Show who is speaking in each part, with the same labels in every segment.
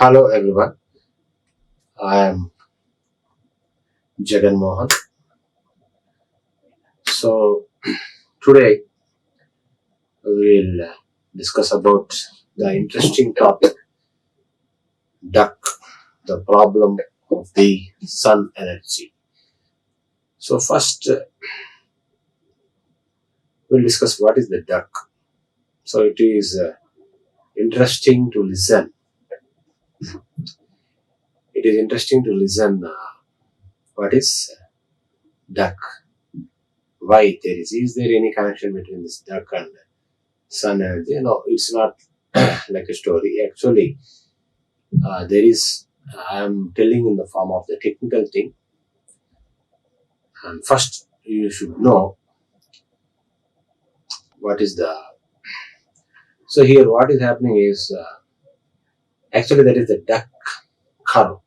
Speaker 1: Hello everyone, I am Jagan Mohan. So today we will discuss about the interesting topic duck, the problem of the sun energy. So first we'll discuss what is the duck. So it is interesting to listen. It is interesting to listen what is duck. Why there is there any connection between this duck and sun energy? No, it's not like a story. Actually, there is, I am telling in the form of the technical thing. And first, you should know what is the. So here, what is happening is actually that is the duck curve,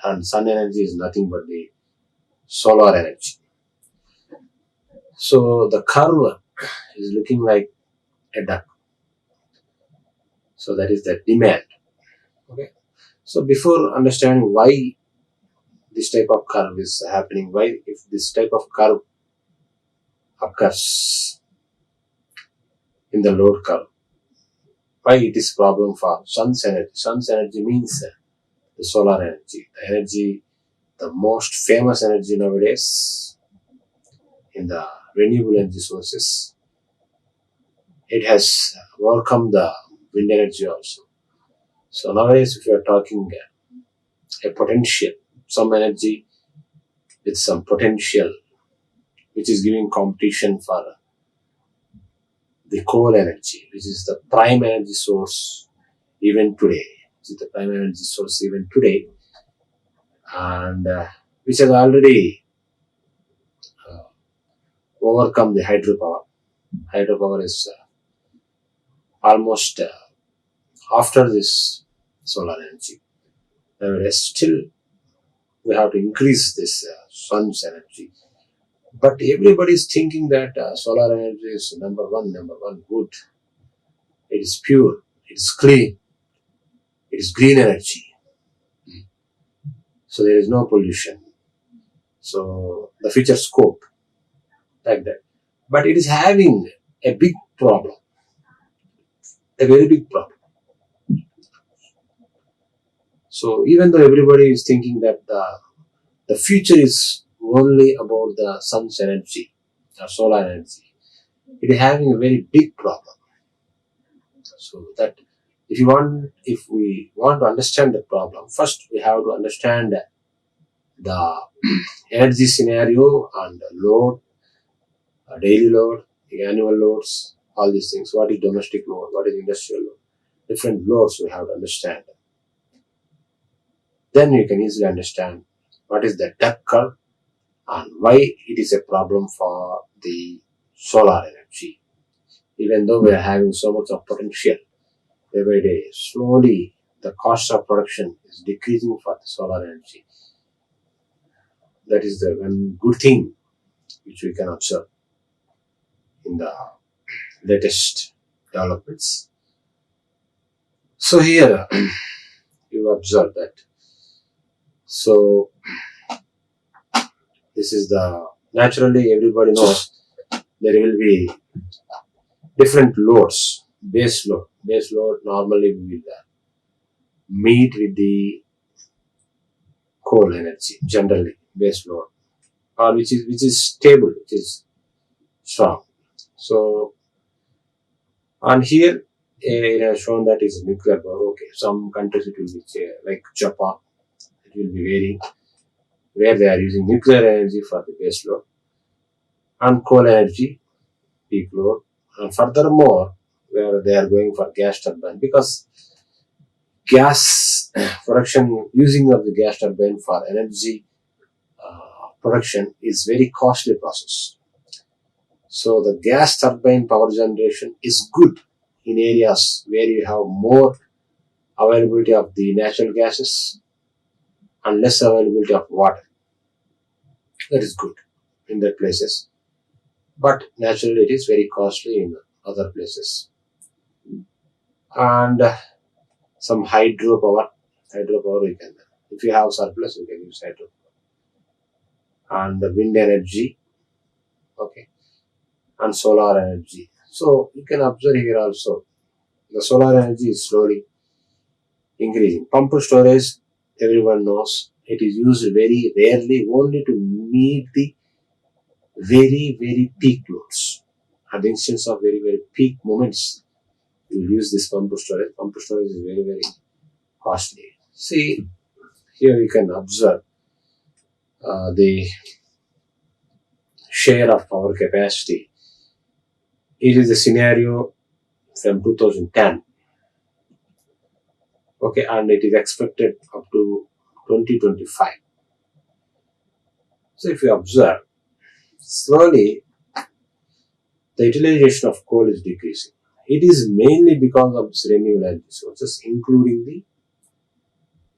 Speaker 1: and sun energy is nothing but the solar energy. So the curve is looking like a duck. So that is the demand. Okay. So before understanding why this type of curve is happening, why if this type of curve occurs in the load curve, why it is problem for sun's energy. Sun's energy means the solar energy, the most famous energy nowadays in the renewable energy sources. It has overcome the wind energy also. So nowadays, if you are talking a potential, some energy with some potential, which is giving competition for the coal energy, which is the prime energy source even today. And which has already overcome the hydropower. Hydropower is almost after this solar energy. Nevertheless, still we have to increase this sun's energy. But everybody is thinking that solar energy is number one good. It is pure, it is clean, it is green energy. So there is no pollution. So the future scope, like that. But it is having a big problem, a very big problem. So even though everybody is thinking that the future is only about the sun's energy or solar energy, it is having a very big problem. So that if we want to understand the problem, first we have to understand the energy scenario and load, daily load, the annual loads, all these things. What is domestic load? What is industrial load? Different loads we have to understand. Then you can easily understand what is the duck curve and why it is a problem for the solar energy. Even though we are having so much of potential every day, slowly the cost of production is decreasing for the solar energy. That is the one good thing which we can observe in the latest developments. So here you observe that. So this is the, naturally everybody knows there will be different loads. Base load normally we will meet with the coal energy, generally base load, or which is stable, which is strong. So on here it has shown that is nuclear power. Okay, some countries it will be like Japan, it will be varying where they are using nuclear energy for the base load and coal energy peak load, and furthermore where they are going for gas turbine, because gas production, using of the gas turbine for energy production is very costly process. So the gas turbine power generation is good in areas where you have more availability of the natural gases and less availability of water. That is good in that places. But naturally it is very costly in other places. And some hydropower, Hydropower you can, if you have surplus, you can use hydro. And the wind energy, okay, and solar energy. So you can observe here also, the solar energy is slowly increasing. Pumped storage, everyone knows, it is used very rarely, only to meet the very, very peak loads. At the instance of very, very peak moments, you use this pumped storage. Pumped storage is very, very costly. See, here you can observe the share of power capacity. It is a scenario from 2010. Okay, and it is expected up to 2025. So if you observe, slowly the utilization of coal is decreasing. It is mainly because of this renewable energy sources, including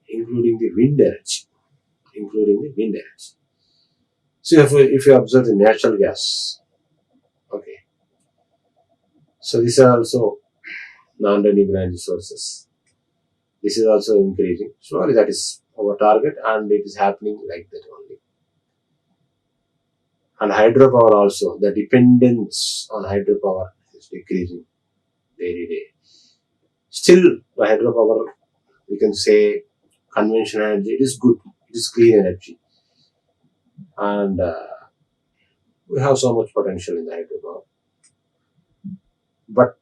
Speaker 1: the wind energy, So if you observe the natural gas, okay, so these are also non-renewable energy sources. This is also increasing. Slowly, that is our target, and it is happening like that only. And hydropower also, the dependence on hydropower is decreasing day day. Still, the hydropower, we can say, conventional energy, it is good, it is clean energy, and we have so much potential in the hydropower, but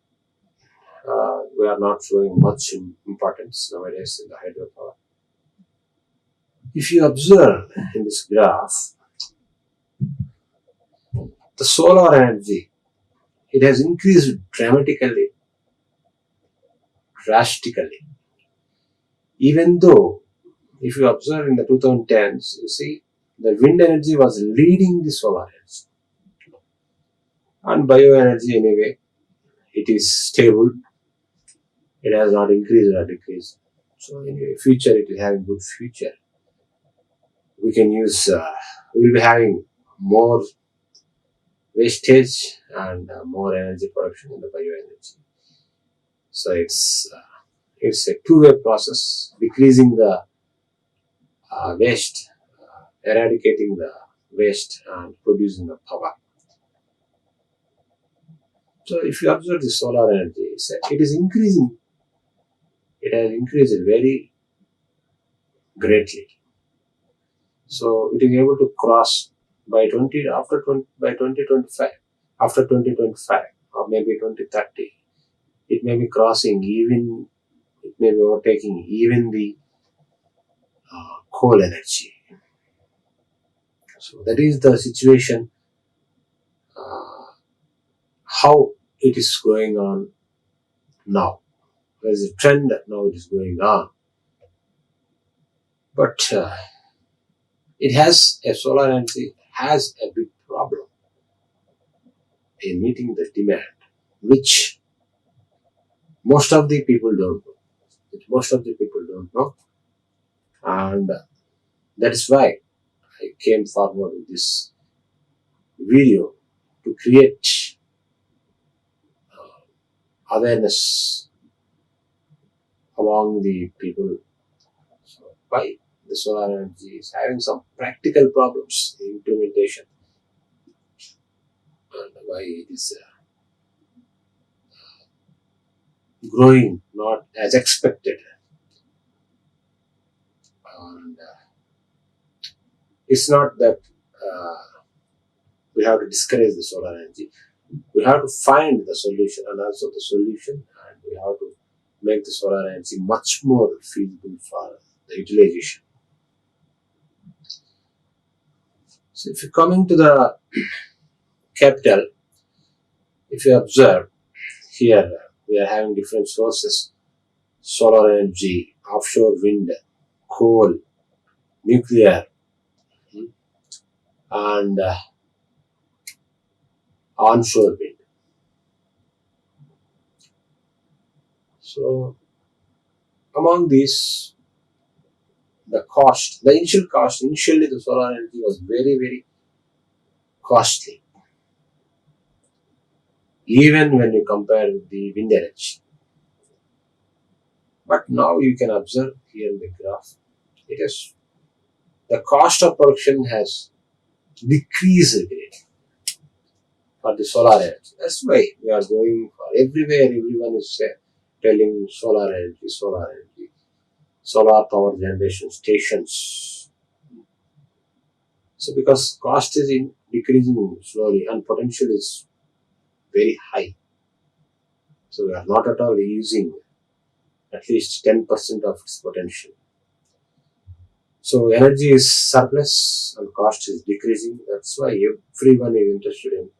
Speaker 1: we are not showing much importance nowadays in the hydropower. If you observe in this graph, the solar energy, it has increased drastically. Even though, if you observe in the 2010s, you see the wind energy was leading the solar energy. And bioenergy, anyway, it is stable. It has not increased or decreased. So in future, it is having good future. We can use, we will be having more wastage and more energy production in the bioenergy. So it's a two-way process, decreasing the waste, eradicating the waste, and producing the power. So if you observe the solar energy, it is increasing. It has increased very greatly. So it is able to cross by 2025, after 2025, or maybe 2030. It may be crossing even, it may be overtaking even the coal energy. So that is the situation, how it is going on now. There is a trend that now it is going on. But solar energy has a big problem in meeting the demand, which most of the people don't know. And that is why I came forward with this video to create awareness among the people. So why the solar energy is having some practical problems in implementation, and why it is growing not as expected. And it's not that we have to discourage the solar energy. We have to find the solution, and also the solution, and we have to make the solar energy much more feasible for the utilization. So if you're coming to the capital, if you observe here, we are having different sources: solar energy, offshore wind, coal, nuclear, and onshore wind. So among these, initially the solar energy was very, very costly, even when you compare with the wind energy. But now you can observe here in the graph, it is the cost of production has decreased greatly for the solar energy. That's why we are going for everywhere. Everyone is telling solar energy, solar power generation stations. So because cost is decreasing slowly and potential is very high, so we are not at all using at least 10% of its potential. So energy is surplus and cost is decreasing. That's why everyone is interested in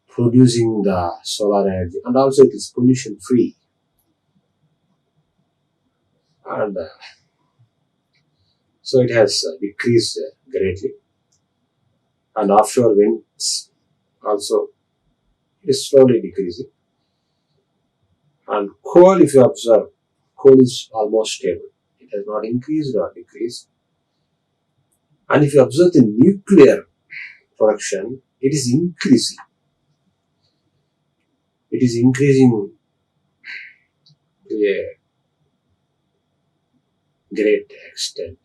Speaker 1: producing the solar energy, and also it is pollution free. And so it has decreased greatly. And offshore winds also it is slowly decreasing. And coal, if you observe, coal is almost stable. It has not increased or decreased. And if you observe the nuclear production, it is increasing. It is increasing to a great extent,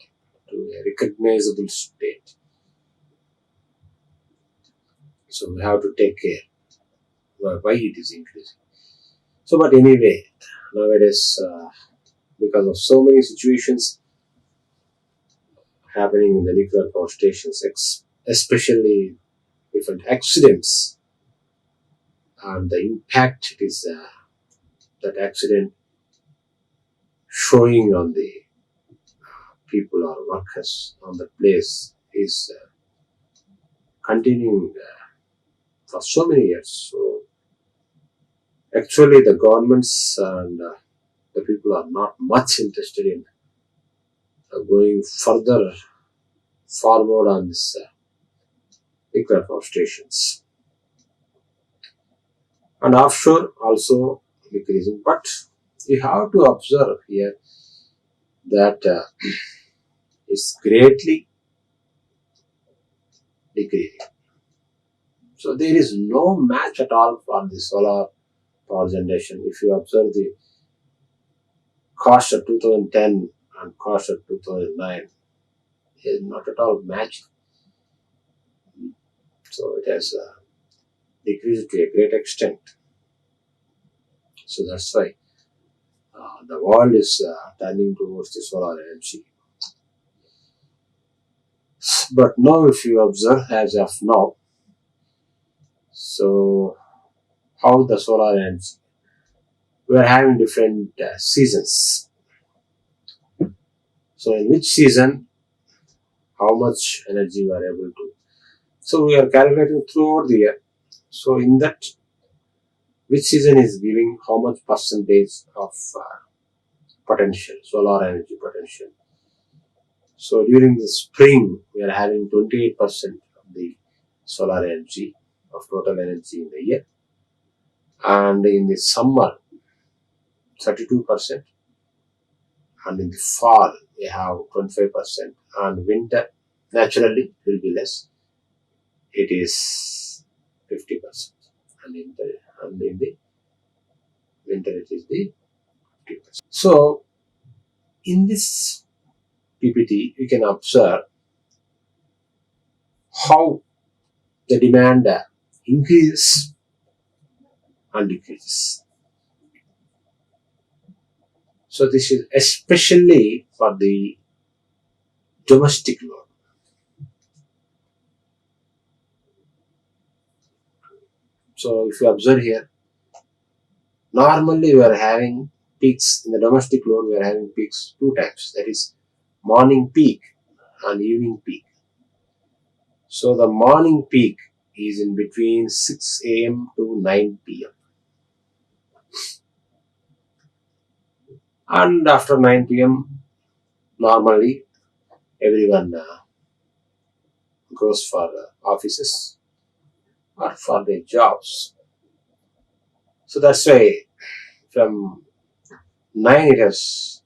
Speaker 1: to a recognizable state. So we have to take care why it is increasing. So, but anyway, nowadays, because of so many situations happening in the nuclear power stations, especially different accidents, and the impact it is that accident showing on the people or workers on the place is continuing for so many years. So actually, the governments and the people are not much interested in going further forward on this nuclear power stations. And offshore also decreasing, but you have to observe here that it's greatly decreasing. So there is no match at all for the solar power generation. If you observe the cost of 2010 and cost of 2009, it is not at all matched. So it has decreased to a great extent. So that's why the world is turning towards the solar energy. But now, if you observe as of now, so how the solar energy, we are having different seasons. So in which season, how much energy we are able to. So we are calculating throughout the year. So in that, which season is giving how much percentage of potential, solar energy potential. So during the spring, we are having 28% of the solar energy, of total energy in the year. And in the summer, 32%. And in the fall, we have 25%. And winter, naturally, will be less. It is 50%. And in the winter, it is the 50%. So, in this PPT, you can observe how the demand increases and decreases. So, this is especially for the domestic load. So, if you observe here, normally we are having peaks in the domestic load, we are having peaks two times, that is morning peak and evening peak. So the morning peak is in between 6 a.m. to 9 p.m. And after 9 p.m. normally everyone goes for offices or for their jobs. So that's why from 9 it has,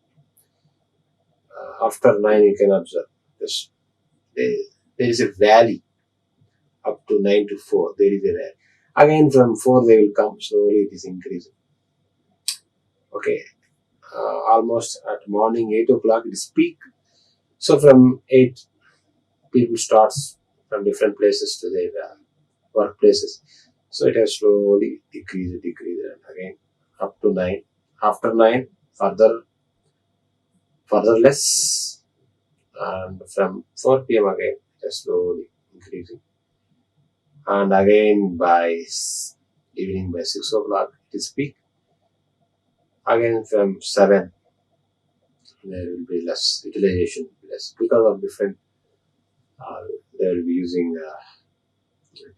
Speaker 1: after 9 you can observe this, there is a valley up to 9 to 4, there is a valley. Again from 4 they will come, slowly it is increasing. Okay, almost at morning 8 o'clock it is peak. So from 8 people starts from different places to their workplaces. So it has slowly decreased, and again up to 9. After 9, further less, and from 4 p.m. again it has slowly increasing, and again by evening by 6 o'clock it is peak. Again from 7 there will be less utilization, less because of different. They will be using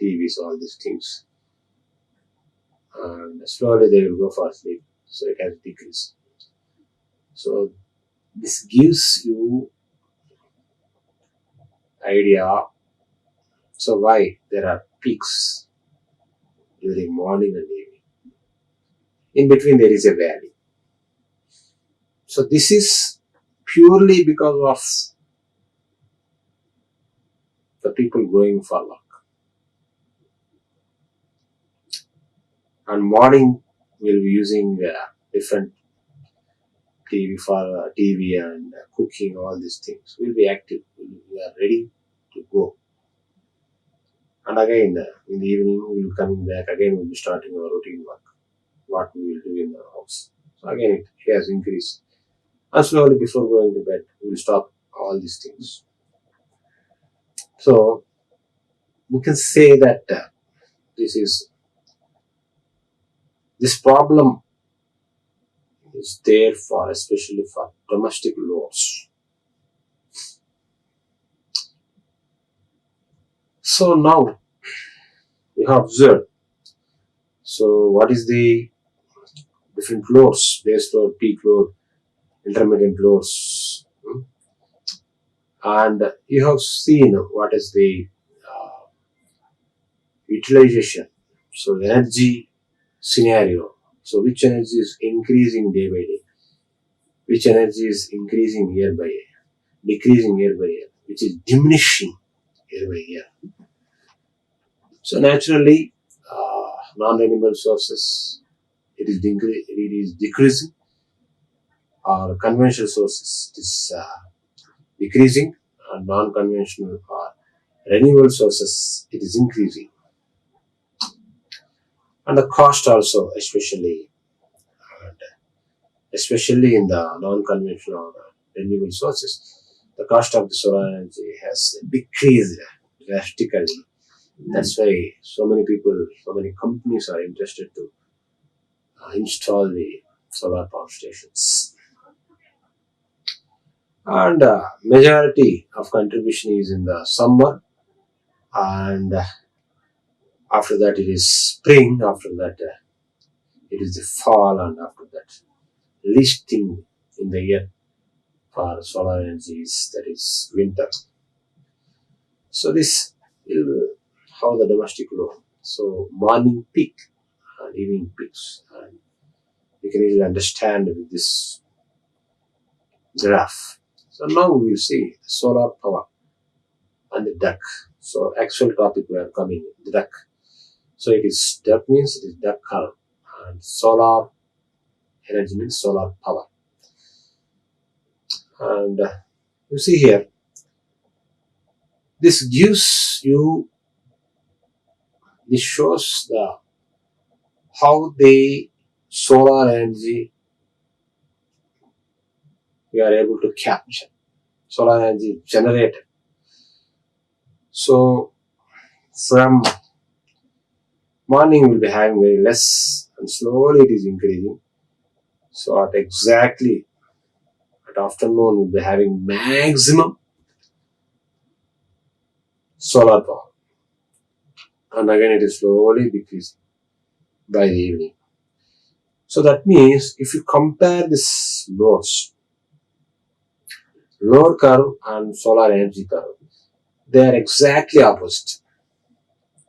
Speaker 1: TVs, all these things, and slowly they will go for sleep. So it has decreased. So this gives you idea. So why there are peaks during morning and evening. In between there is a valley. So this is purely because of the people going for work. And morning we'll be using different TV and cooking, all these things. We'll be active. We are ready to go. And again, in the evening, we'll be coming back. Again, we'll be starting our routine work. What we will do in our house. So again, it has increased. And slowly, before going to bed, we'll stop all these things. So we can say that this problem is there for especially for domestic loads. So now we have observed. So what is the different loads? Base load, peak load, intermittent loads, and you have seen what is the utilization. So energy scenario. So which energy is increasing day by day? Which energy is increasing year by year? Decreasing year by year? Which is diminishing year by year? So naturally, non-renewable sources it is decreasing, or conventional sources it is decreasing, and non-conventional or renewable sources it is increasing. And the cost also, especially in the non-conventional or renewable sources, the cost of the solar energy has decreased drastically. That's why so many people, so many companies are interested to install the solar power stations. And majority of contribution is in the summer, and after that it is spring, after that it is the fall, and after that least thing in the year for solar energy is that is winter. So this is how the domestic load. So morning peak and evening peaks, and you can easily understand with this graph. So now we will see solar power and the duck. So actual topic we are coming, the duck. So it is duck means it is duck curve, and solar energy means solar power. And you see here, this shows how the solar energy we are able to capture. Solar energy generated. So from morning we'll be having very less, and slowly it is increasing. So at afternoon we'll be having maximum solar power, and again it is slowly decreasing by the evening. So that means if you compare this load curve and solar energy curve, they are exactly opposite.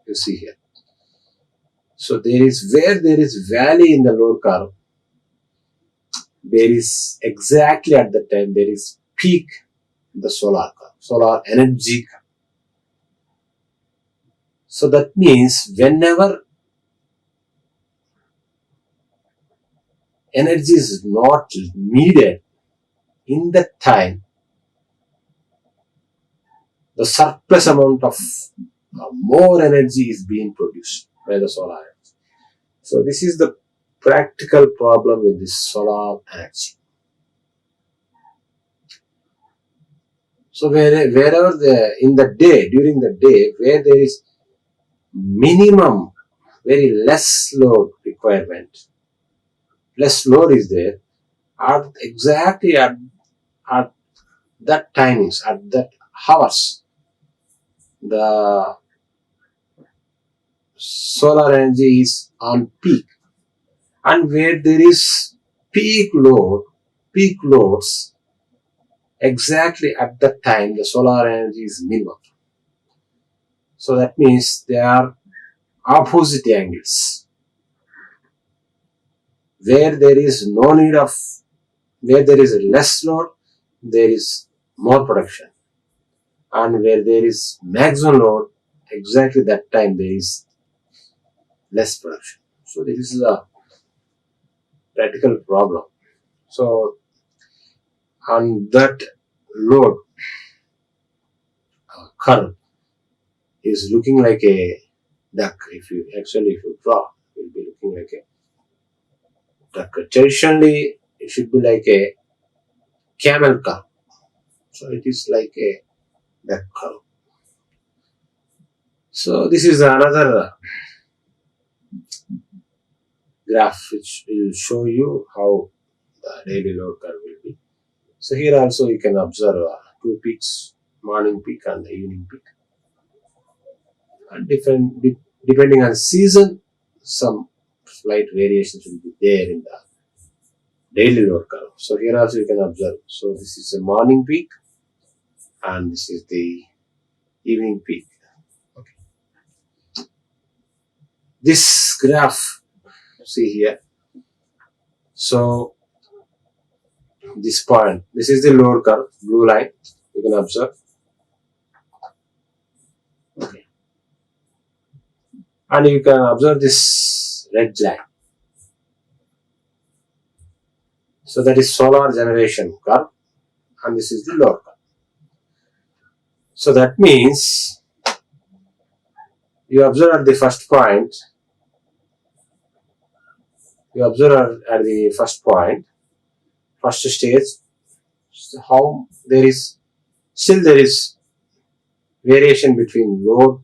Speaker 1: You see here. So where there is valley in the load curve, there is exactly at the time there is peak in the solar curve, solar energy curve. So that means whenever energy is not needed in that time, the surplus amount of more energy is being produced by the solar energy. So this is the practical problem with this solar energy. So wherever in the day, during the day, where there is minimum, very less load requirement, less load is there, exactly at that timings, at that hours, the solar energy is on peak. And where there is peak loads, exactly at that time the solar energy is minimum. So that means they are opposite angles. Where there is no need of, where there is less load, there is more production. And where there is maximum load, exactly that time there is less production. So this is a practical problem. So on that load curve is looking like a duck. If you draw, it will be looking like a duck. Traditionally, it should be like a camel curve. So it is like a duck curve. So this is another graph which will show you how the daily load curve will be. So here also you can observe two peaks, morning peak and the evening peak. And depending on season, some slight variations will be there in the daily load curve. So here also you can observe. So this is a morning peak and this is the evening peak. Okay. This graph, see here. So this point, this is the load curve, blue line, you can observe. Okay. And you can observe this red line. So that is solar generation curve and this is the load curve. So that means you observe at the first point, first stage, how there is variation between load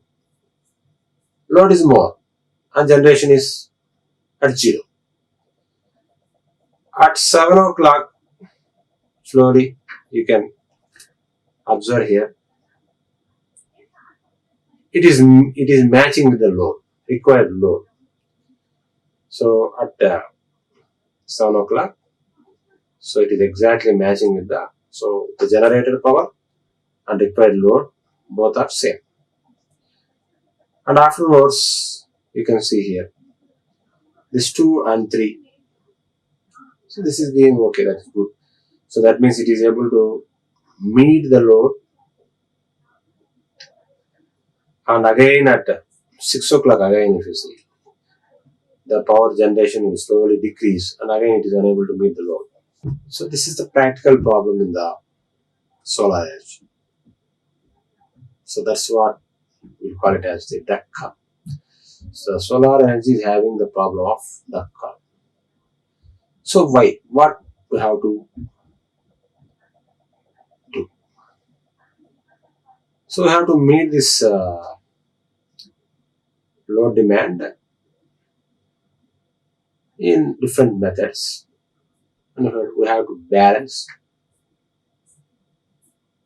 Speaker 1: is more and generation is at 0. At 7 o'clock, slowly you can observe here, it is matching with the load, required load. So at 7 o'clock, so it is exactly matching with the generator power and required load both are same. And afterwards you can see here this 2 and 3. So this is being okay, that's good. So that means it is able to meet the load. And again at 6 o'clock, again if you see, the power generation will slowly decrease and again it is unable to meet the load. So this is the practical problem in the solar energy. So that's what we call it as the duck curve. So solar energy is having the problem of duck curve. So why? What we have to do? So we have to meet this load demand in different methods. And we have to balance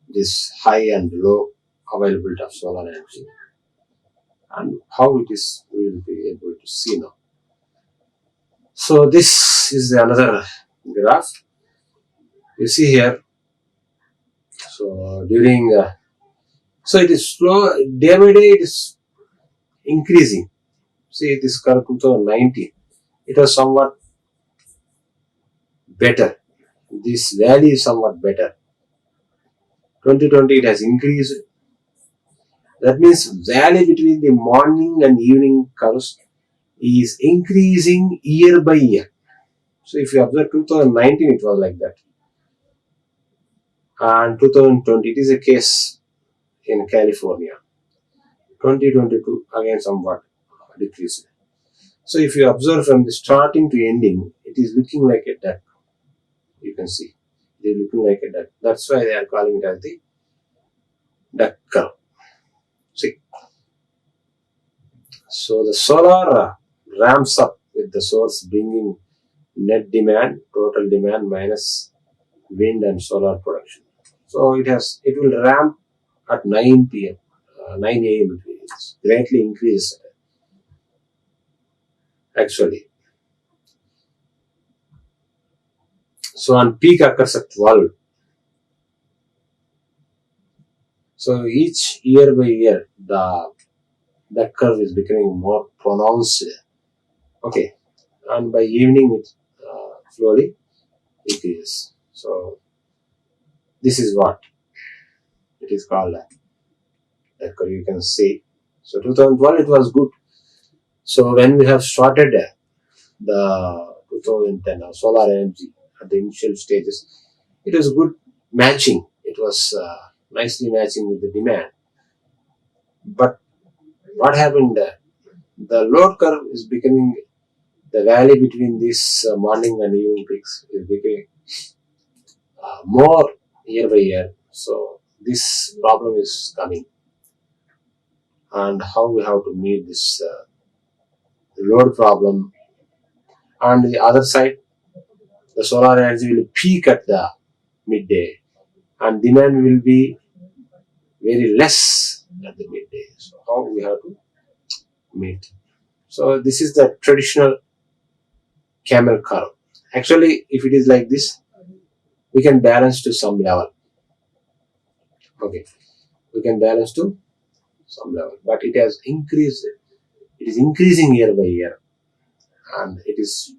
Speaker 1: this high and low availability of solar energy. And how it is, we will be able to see now. So this is another graph. You see here. So during, so it is slow, day by day it is increasing. See this curve 2019, it was somewhat better. This value is somewhat better. 2020 it has increased. That means value between the morning and evening curves is increasing year by year. So if you observe 2019, it was like that, and 2020 it is a case in California. 2022 again somewhat decreased. So if you observe from the starting to ending, it is looking like a duck. You can see it is looking like a duck. That's why they are calling it as the duck curve. See, so the solar ramps up with the source bringing net demand, total demand minus wind and solar production. So it will ramp at 9 p.m. 9 a.m. It greatly increases actually. So on peak occurs at 12. So each year by year, the curve is becoming more pronounced. Okay, and by evening it slowly decreases. So this is what it is called that curve. You can see. So 2012 it was good. So when we have started the 2010 solar energy at the initial stages, it was good matching. It was nicely matching with the demand. But what happened? The load curve is becoming the valley between this morning and evening peaks is becoming more year by year. So this problem is coming, and how we have to meet this load problem. And the other side, the solar energy will peak at the midday, and demand will be very less at the midday. So how we have to meet? So this is the traditional camel curve. Actually, if it is like this, we can balance to some level. Okay, we can balance to some level, but it has increased. It is increasing year by year, and it is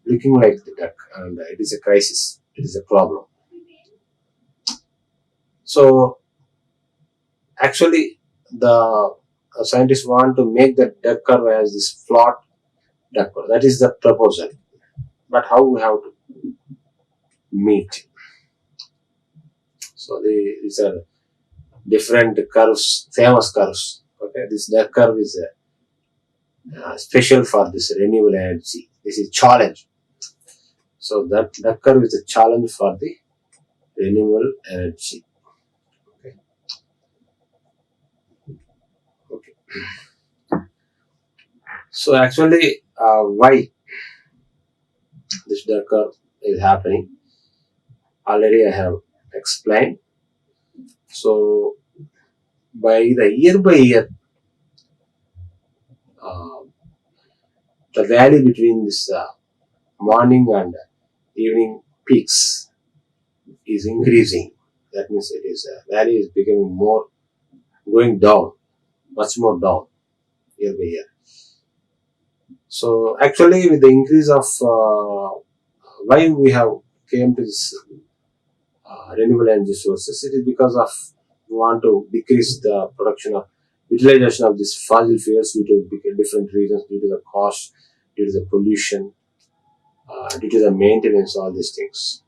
Speaker 1: looking like the duck, and it is a crisis. It is a problem. So actually, the scientists want to make the duck curve as this flat duck curve. That is the proposal. But how we have to meet? So these are different curves, famous curves. Okay, this duck curve is special for this renewable energy. This is challenge. So that curve is a challenge for the renewable energy. Okay. Okay. So actually, why this duck curve is happening? Already I have explained. So by year, uh, the valley between this morning and evening peaks is increasing. That means it is valley is becoming more going down, much more down year by year. So actually, with the increase of why we have came to this renewable energy sources, it is because of we want to decrease the production of utilization of these fossil fuels due to different reasons, due to the cost, due to the pollution, due to the maintenance, all these things.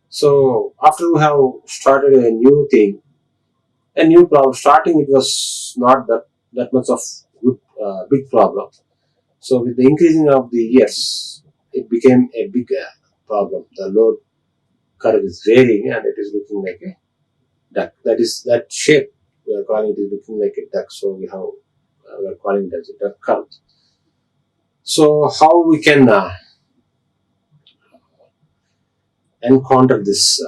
Speaker 1: So after we have started a new thing, a new problem. Starting it was not that much of good big problem. So with the increasing of the years, it became a big problem. The load curve is varying, and it is looking like a duck. That is that shape we are calling it is looking like a duck. So we are calling it as a duck curve. So how we can encounter this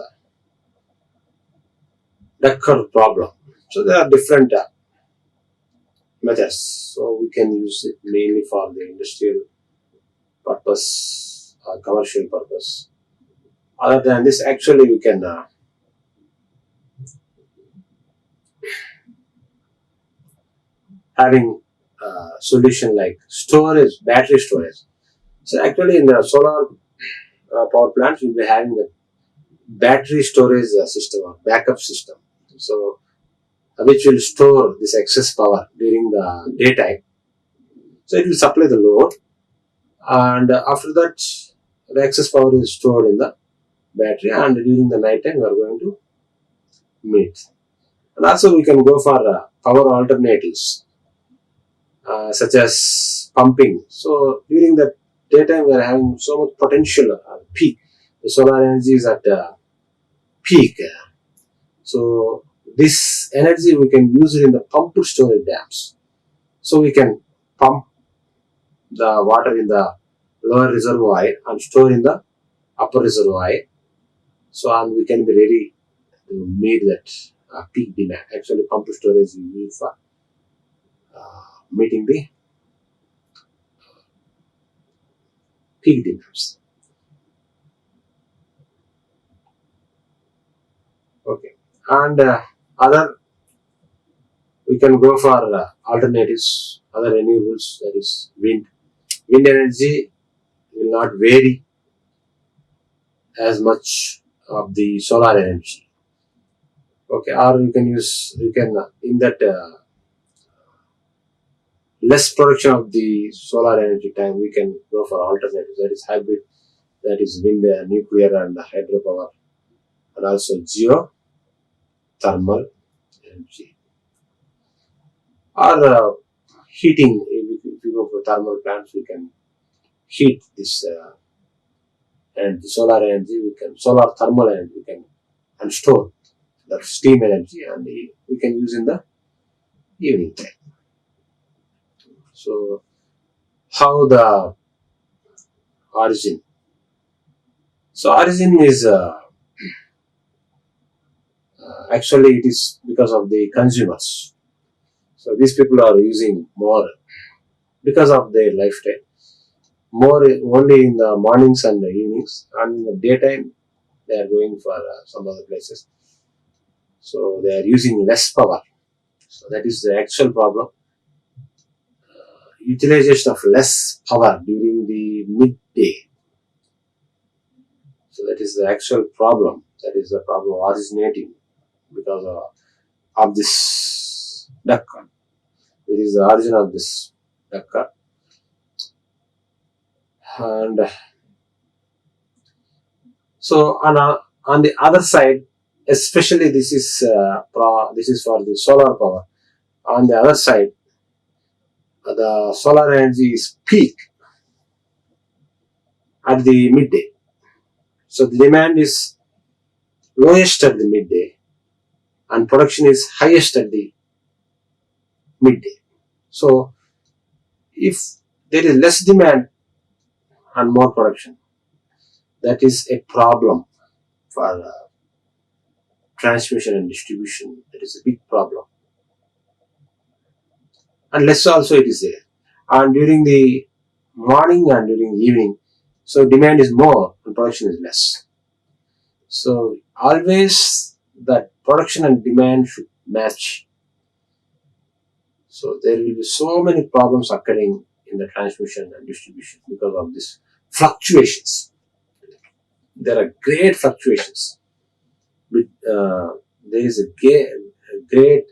Speaker 1: duck curve problem? So there are different methods. So we can use it mainly for the industrial purpose, commercial purpose. Other than this, actually we can having solution like storage, battery storage. So actually in the solar power plants, we'll be having the battery storage system or backup system. So which will store this excess power during the daytime. So it will supply the load, and after that the excess power is stored in the battery, and during the night time we are going to meet. And also we can go for power alternatives such as pumping. So during the daytime we are having so much potential peak. The solar energy is at peak. So this energy we can use it in the pumped storage dams. So we can pump the water in the lower reservoir and store in the upper reservoir. So and we can be ready to meet that peak demand. Actually, pumped storage is used for meeting the peak demands. Okay, and other we can go for alternatives, other renewables, that is wind. Wind energy will not vary as much of the solar energy. Okay, or you can in that less production of the solar energy time, we can go for alternatives, that is hybrid, that is wind, nuclear, and hydropower, and also geothermal energy. Or heating, if you go for thermal plants, we can heat this energy, solar energy, solar thermal energy, and store the steam energy, and we can use in the evening time. So, how the origin? So, origin is actually it is because of the consumers. So, these people are using more because of their lifestyle. More only in the mornings and the evenings, and in the daytime they are going for some other places. So, they are using less power. So, that is the actual problem. Utilization of less power during the midday. So that is the actual problem. That is the problem originating because of this dukkha. It is the origin of this dukkha. And so on the other side, especially this is for the solar power. On the other side, the solar energy is peak at the midday. So the demand is lowest at the midday, and production is highest at the midday. So if there is less demand and more production, that is a problem for transmission and distribution. That is a big problem. And less also it is there. And during the morning and during the evening, so demand is more and production is less. So always that production and demand should match. So there will be so many problems occurring in the transmission and distribution because of this fluctuations. There are great fluctuations. With, there is a great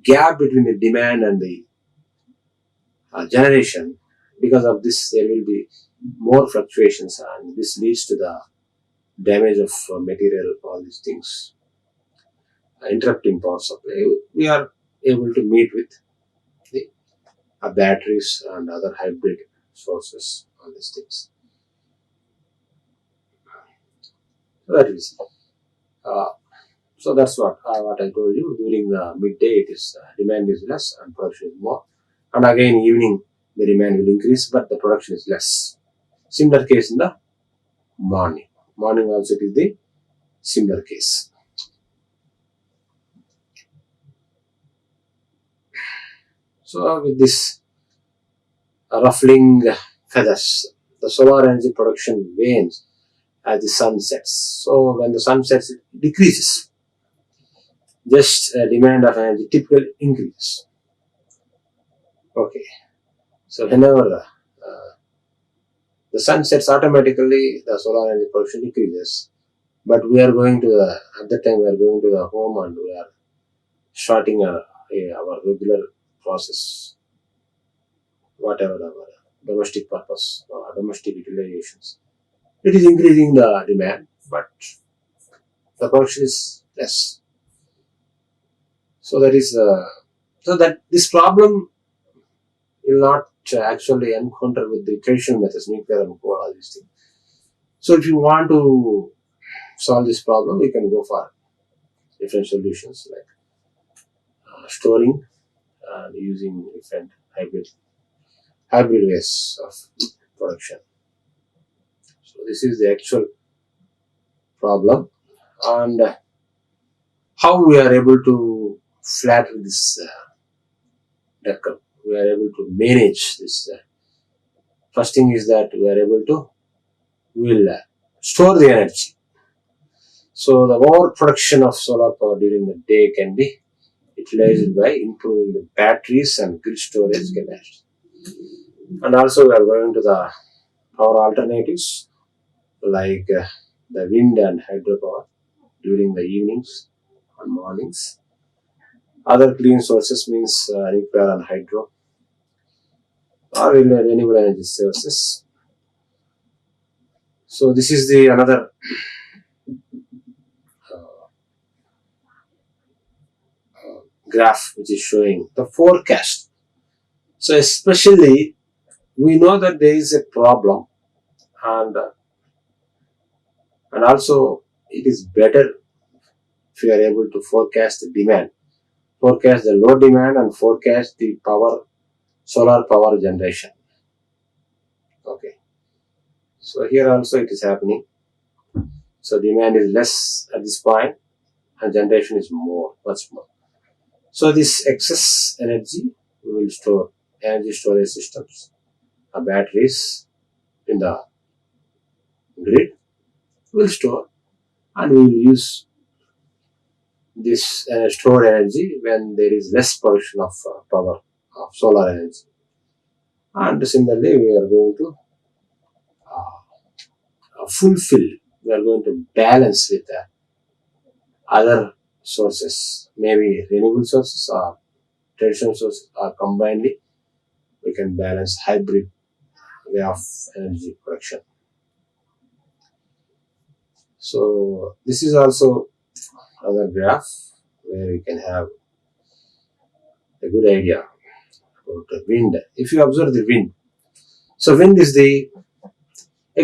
Speaker 1: gap between the demand and the generation. Because of this, there will be more fluctuations, and this leads to the damage of material, all these things, interrupting power supply. We are able to meet with the batteries and other hybrid sources, all these things. So that is. So that's what I told you. During the midday, it is demand is less and production is more, and again evening the demand will increase, but the production is less. Similar case in the morning. Morning also it is the similar case. So with this ruffling feathers, the solar energy production wanes as the sun sets. So when the sun sets, it decreases. Just demand of energy typically increases. Okay. So whenever the sun sets, automatically the solar energy production decreases. But we are going to at that time we are going to the home and we are starting our regular process, whatever our domestic purpose, domestic utilizations. It is increasing the demand, but the production is less. So that is so that this problem will not actually encounter with the traditional methods, nuclear and coal, all these things. So if you want to solve this problem, you can go for different solutions like storing and using different hybrid ways of production. So this is the actual problem, and how we are able to flatten this decor. We are able to manage this. First thing is that we are able to will store the energy. So the overproduction of solar power during the day can be utilized by improving the batteries and grid storage capacity. And also we are going to the power alternatives like the wind and hydropower during the evenings and mornings. Other clean sources means nuclear and hydro or renewable energy sources. So this is the another graph which is showing the forecast. So especially we know that there is a problem, and also it is better if you are able to forecast the demand, forecast the load demand, and forecast the solar power generation. Okay, so here also it is happening. So demand is less at this point and generation is much more. So this excess energy we will store energy storage systems, batteries in the grid will store, and we will use this stored energy when there is less production of power of solar energy. And similarly, we are going to fulfill, we are going to balance with other sources, maybe renewable sources or traditional sources, or combinedly we can balance hybrid way of energy production. So this is also another graph where you can have a good idea about the wind. If you observe the wind, so wind is a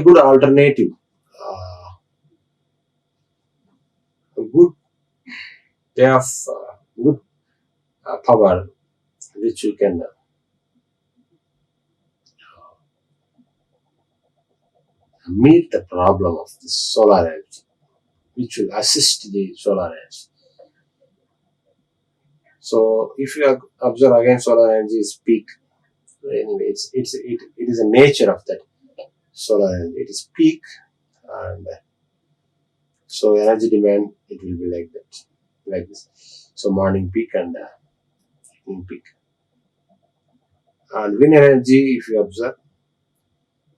Speaker 1: good alternative, a good way of good power which you can meet the problem of the solar energy, which will assist the solar energy. So if you observe again, solar energy is peak. Anyway, it is a nature of that solar energy. It is peak, and so energy demand it will be like that, like this. So morning peak and evening peak. And wind energy, if you observe,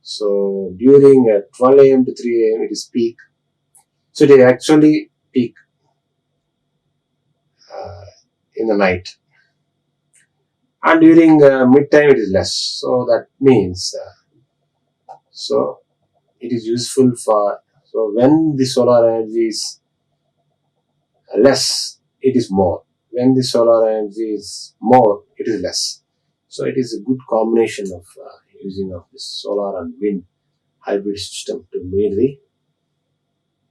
Speaker 1: so during 12 a.m. to 3 a.m. it is peak. So it is actually peak in the night. And during midtime it is less. So that means, so it is useful for, so when the solar energy is less, it is more. When the solar energy is more, it is less. So it is a good combination of using of this solar and wind hybrid system to meet the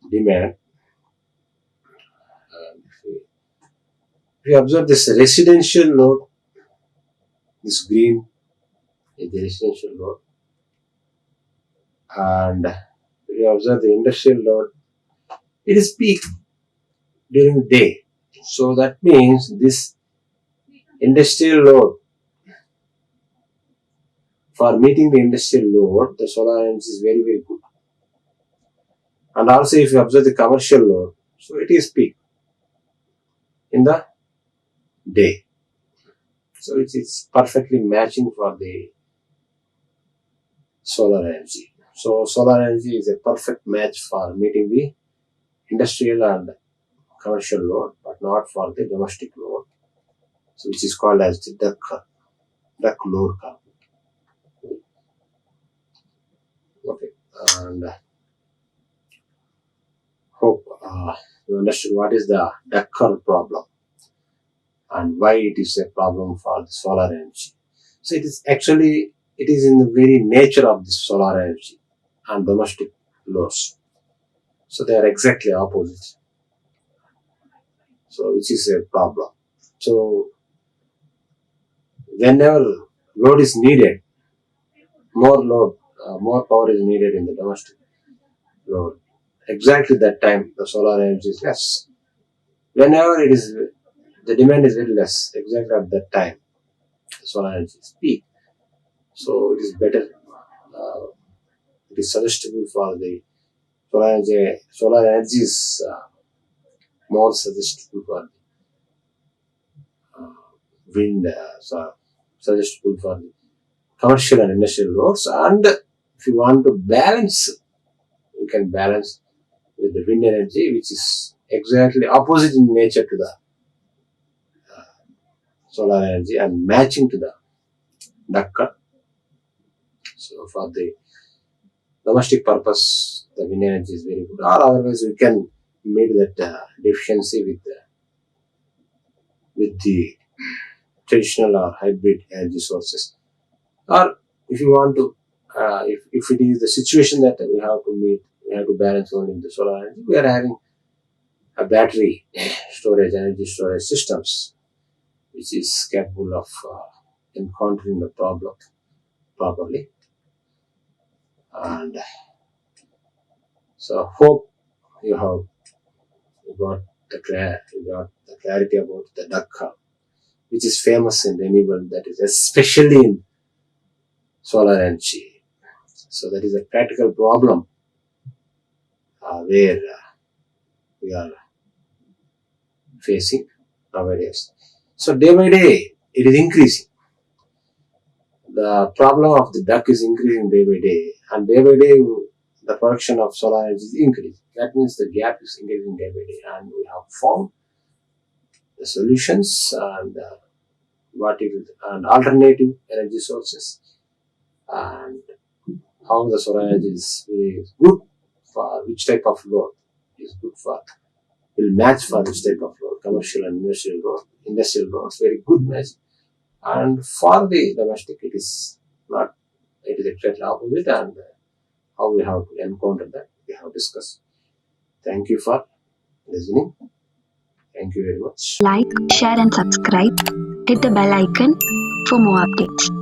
Speaker 1: demand. If you observe this residential load, this green is the residential load, and if you observe the industrial load, it is peak during the day. So that means this industrial load, for meeting the industrial load, the solar energy is very, very good. And also if you observe the commercial load, so it is peak in the day. So it is perfectly matching for the solar energy. So solar energy is a perfect match for meeting the industrial and commercial load, but not for the domestic load, so which is called as the duck load curve. and hope you understood what is the Dakar problem and why it is a problem for the solar energy. So it is in the very nature of the solar energy and domestic loads. So they are exactly opposite. So which is a problem. So whenever load is needed, more power is needed in the domestic load. Exactly that time the solar energy is less. Whenever the demand is very less, exactly at that time the solar energy is peak. So it is better. It is suggestible for the solar energy. Solar energy is more suggestible for wind, suggestible for the commercial and industrial loads. And if you want to balance, you can balance with the wind energy, which is exactly opposite in nature to the solar energy and matching to the duct. So for the domestic purpose, the wind energy is very good. Or otherwise, we can meet that deficiency with the traditional or hybrid energy sources. Or if you want to, if it is the situation that we have to balance only the solar energy, we are having a battery energy storage systems, which is capable of encountering the problem properly. And so hope you got you got the clarity about the Dakar, which is famous in renewable, that is especially in solar energy. So that is a practical problem where we are facing nowadays. So day by day, it is increasing. The problem of the duck is increasing day by day, and day by day, the production of solar energy is increasing. That means the gap is increasing day by day, and we have found the solutions and and alternative energy sources, and how the solar energy is very good for which type of load is good for, will match for which type of load, commercial and industrial loads, very good match. And for the domestic, it is not, it is exactly opposite, and how we have to encounter that, we have discussed. Thank you for listening. Thank you very much.
Speaker 2: Like, share and subscribe. Hit the bell icon for more updates.